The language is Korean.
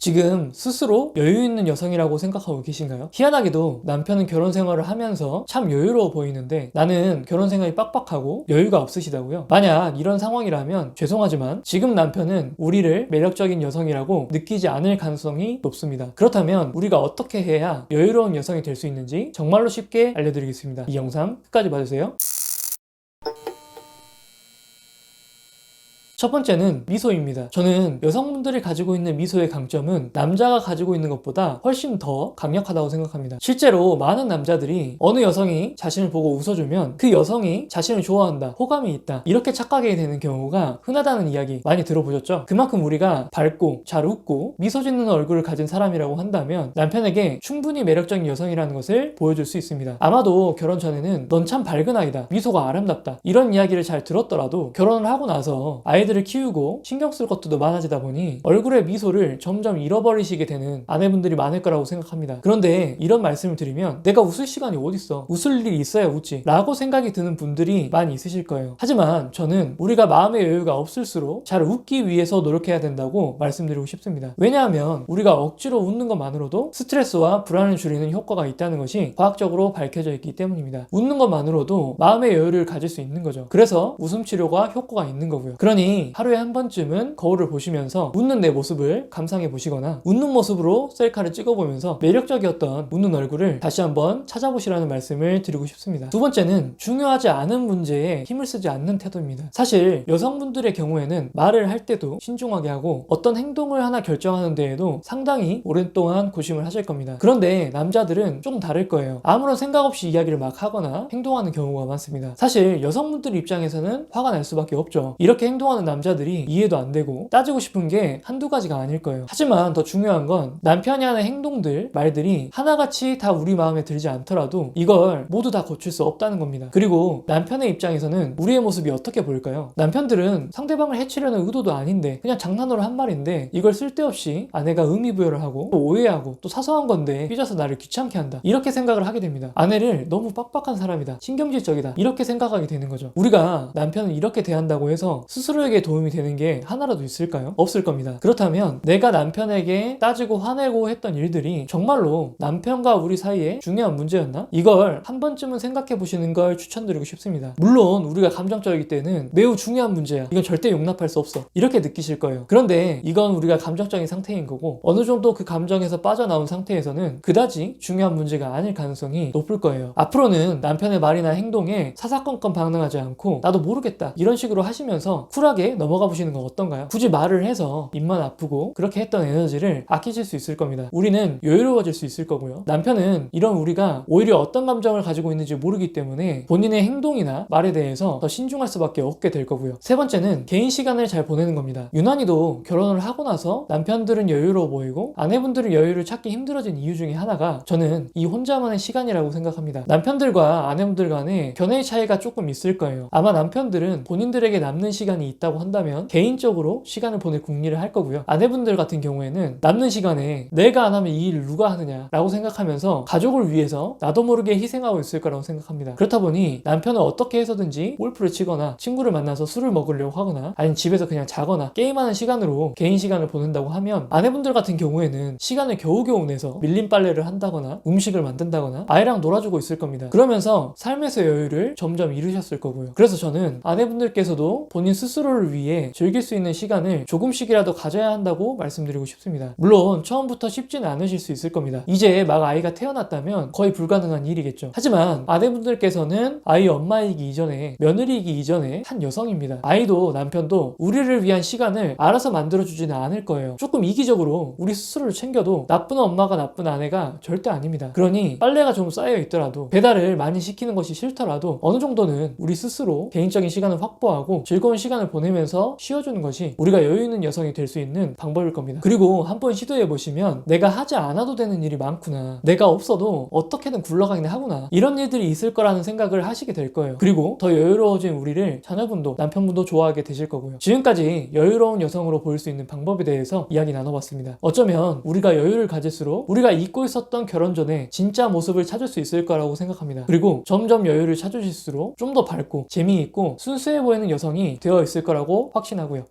지금 스스로 여유 있는 여성이라고 생각하고 계신가요? 희한하게도 남편은 결혼 생활을 하면서 참 여유로워 보이는데 나는 결혼 생활이 빡빡하고 여유가 없으시다고요? 만약 이런 상황이라면 죄송하지만 지금 남편은 우리를 매력적인 여성이라고 느끼지 않을 가능성이 높습니다. 그렇다면 우리가 어떻게 해야 여유로운 여성이 될 수 있는지 정말로 쉽게 알려드리겠습니다. 이 영상 끝까지 봐주세요. 첫 번째는 미소입니다. 저는 여성분들이 가지고 있는 미소의 강점은 남자가 가지고 있는 것보다 훨씬 더 강력하다고 생각합니다. 실제로 많은 남자들이 어느 여성이 자신을 보고 웃어주면 그 여성이 자신을 좋아한다, 호감이 있다, 이렇게 착각하게 되는 경우가 흔하다는 이야기 많이 들어보셨죠? 그만큼 우리가 밝고 잘 웃고 미소 짓는 얼굴을 가진 사람이라고 한다면 남편에게 충분히 매력적인 여성이라는 것을 보여줄 수 있습니다. 아마도 결혼 전에는 넌 참 밝은 아이다, 미소가 아름답다, 이런 이야기를 잘 들었더라도 결혼을 하고 나서 아이들을 키우고 신경 쓸 것도 많아지다 보니 얼굴의 미소를 점점 잃어버리시게 되는 아내분들이 많을 거라고 생각합니다. 그런데 이런 말씀을 드리면 내가 웃을 시간이 어딨어, 웃을 일이 있어야 웃지 라고 생각이 드는 분들이 많이 있으실 거예요. 하지만 저는 우리가 마음의 여유가 없을수록 잘 웃기 위해서 노력해야 된다고 말씀드리고 싶습니다. 왜냐하면 우리가 억지로 웃는 것만으로도 스트레스와 불안을 줄이는 효과가 있다는 것이 과학적으로 밝혀져 있기 때문입니다. 웃는 것만으로도 마음의 여유를 가질 수 있는 거죠. 그래서 웃음 치료가 효과가 있는 거고요. 그러니 하루에 한 번쯤은 거울을 보시면서 웃는 내 모습을 감상해 보시거나 웃는 모습으로 셀카를 찍어보면서 매력적이었던 웃는 얼굴을 다시 한번 찾아보시라는 말씀을 드리고 싶습니다. 두 번째는 중요하지 않은 문제에 힘을 쓰지 않는 태도입니다. 사실 여성분들의 경우에는 말을 할 때도 신중하게 하고 어떤 행동을 하나 결정하는 데에도 상당히 오랜 동안 고심을 하실 겁니다. 그런데 남자들은 좀 다를 거예요. 아무런 생각 없이 이야기를 막 하거나 행동하는 경우가 많습니다. 사실 여성분들 입장에서는 화가 날 수밖에 없죠. 이렇게 행동하는 남자들이 이해도 안 되고 따지고 싶은 게 한두 가지가 아닐 거예요. 하지만 더 중요한 건 남편이 하는 행동들, 말들이 하나같이 다 우리 마음에 들지 않더라도 이걸 모두 다 고칠 수 없다는 겁니다. 그리고 남편의 입장에서는 우리의 모습이 어떻게 보일까요? 남편들은 상대방을 해치려는 의도도 아닌데 그냥 장난으로 한 말인데 이걸 쓸데없이 아내가 의미부여를 하고 또 오해하고 또 사소한 건데 삐져서 나를 귀찮게 한다, 이렇게 생각을 하게 됩니다. 아내를 너무 빡빡한 사람이다, 신경질적이다, 이렇게 생각하게 되는 거죠. 우리가 남편을 이렇게 대한다고 해서 스스로에게 도움이 되는 게 하나라도 있을까요? 없을 겁니다. 그렇다면 내가 남편에게 따지고 화내고 했던 일들이 정말로 남편과 우리 사이에 중요한 문제였나? 이걸 한 번쯤은 생각해 보시는 걸 추천드리고 싶습니다. 물론 우리가 감정적일 때는 매우 중요한 문제야, 이건 절대 용납할 수 없어, 이렇게 느끼실 거예요. 그런데 이건 우리가 감정적인 상태인 거고 어느 정도 그 감정에서 빠져나온 상태에서는 그다지 중요한 문제가 아닐 가능성이 높을 거예요. 앞으로는 남편의 말이나 행동에 사사건건 반응하지 않고 나도 모르겠다 이런 식으로 하시면서 쿨하게 넘어가 보시는 건 어떤가요? 굳이 말을 해서 입만 아프고 그렇게 했던 에너지를 아끼실 수 있을 겁니다. 우리는 여유로워질 수 있을 거고요. 남편은 이런 우리가 오히려 어떤 감정을 가지고 있는지 모르기 때문에 본인의 행동이나 말에 대해서 더 신중할 수밖에 없게 될 거고요. 세 번째는 개인 시간을 잘 보내는 겁니다. 유난히도 결혼을 하고 나서 남편들은 여유로워 보이고 아내분들은 여유를 찾기 힘들어진 이유 중에 하나가 저는 이 혼자만의 시간이라고 생각합니다. 남편들과 아내분들 간에 견해의 차이가 조금 있을 거예요. 아마 남편들은 본인들에게 남는 시간이 있다고 한다면 개인적으로 시간을 보낼 궁리를 할 거고요. 아내분들 같은 경우에는 남는 시간에 내가 안 하면 이 일을 누가 하느냐 라고 생각하면서 가족을 위해서 나도 모르게 희생하고 있을 거라고 생각합니다. 그렇다 보니 남편은 어떻게 해서든지 골프를 치거나 친구를 만나서 술을 먹으려고 하거나 아니면 집에서 그냥 자거나 게임하는 시간으로 개인 시간을 보낸다고 하면 아내분들 같은 경우에는 시간을 겨우겨우 내서 밀린 빨래를 한다거나 음식을 만든다거나 아이랑 놀아주고 있을 겁니다. 그러면서 삶에서 여유를 점점 잃으셨을 거고요. 그래서 저는 아내분들께서도 본인 스스로를 위해 즐길 수 있는 시간을 조금씩이라도 가져야 한다고 말씀드리고 싶습니다. 물론 처음부터 쉽지는 않으실 수 있을 겁니다. 이제 막 아이가 태어났다면 거의 불가능한 일이겠죠. 하지만 아내분들께서는 아이 엄마이기 이전에 며느리이기 이전에 한 여성입니다. 아이도 남편도 우리를 위한 시간을 알아서 만들어주지는 않을 거예요. 조금 이기적으로 우리 스스로를 챙겨도 나쁜 엄마가 나쁜 아내가 절대 아닙니다. 그러니 빨래가 좀 쌓여 있더라도 배달을 많이 시키는 것이 싫더라도 어느 정도는 우리 스스로 개인적인 시간을 확보하고 즐거운 시간을 보내면서 쉬어주는 것이 우리가 여유 있는 여성이 될 수 있는 방법일 겁니다. 그리고 한번 시도해 보시면 내가 하지 않아도 되는 일이 많구나, 내가 없어도 어떻게든 굴러가긴 하구나, 이런 일들이 있을 거라는 생각을 하시게 될 거예요. 그리고 더 여유로워진 우리를 자녀분도 남편분도 좋아하게 되실 거고요. 지금까지 여유로운 여성으로 보일 수 있는 방법에 대해서 이야기 나눠봤습니다. 어쩌면 우리가 여유를 가질수록 우리가 잊고 있었던 결혼 전에 진짜 모습을 찾을 수 있을 거라고 생각합니다. 그리고 점점 여유를 찾으실수록 좀 더 밝고 재미있고 순수해 보이는 여성이 되어 있을 거라고 확신하고요.